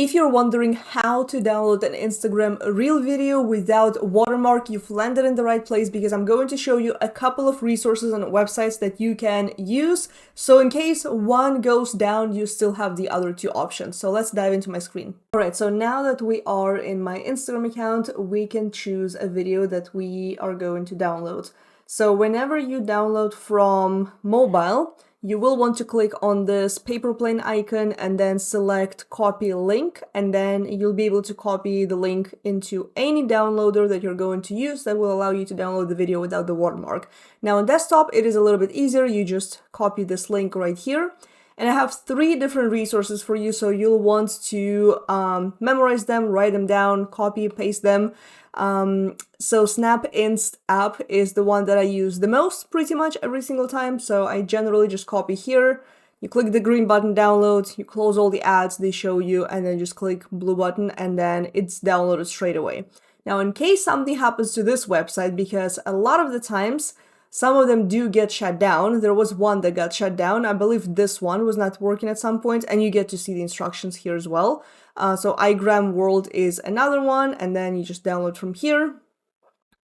If you're wondering how to download an Instagram Reel video without watermark, you've landed in the right place because I'm going to show you a couple of resources and websites that you can use. So in case one goes down, you still have the other two options. So let's dive into my screen. All right, so now that we are in my Instagram account, we can choose a video that we are going to download. So whenever you download from mobile, you will want to click on this paper plane icon and then select copy link, and then you'll be able to copy the link into any downloader that you're going to use that will allow you to download the video without the watermark. Now on desktop, it is a little bit easier. You just copy this link right here. And I have 3 different resources for you, so you'll want to memorize them, write them down, copy, paste them. So Snapinsta app is the one that I use the most pretty much every single time. So I generally just copy here. You click the green button, download, you close all the ads they show you, and then just click blue button, and then it's downloaded straight away. Now, in case something happens to this website, because a lot of the times, some of them do get shut down. There was one that got shut down. I believe this one was not working at some point, and you get to see the instructions here as well. So Igram World is another one, and then you just download from here.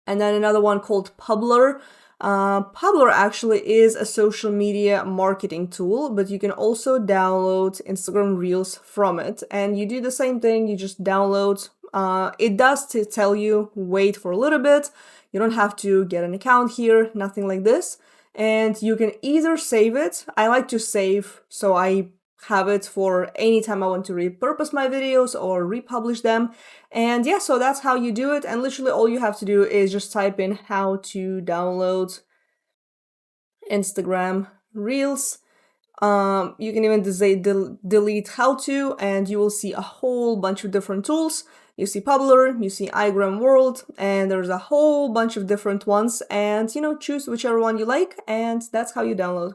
And then another one called Publer. Publer actually is a social media marketing tool, but you can also download Instagram Reels from it. And you do the same thing, you just download. It does tell you wait for a little bit. You don't have to get an account here, nothing like this. And you can either save it. I like to save, so I have it for any time I want to repurpose my videos or republish them. And yeah, so that's how you do it. And literally all you have to do is just type in how to download Instagram Reels. You can even delete how to, and you will see a whole bunch of different tools. You see Publer, you see Igram World, and there's a whole bunch of different ones, and choose whichever one you like, and that's how you download.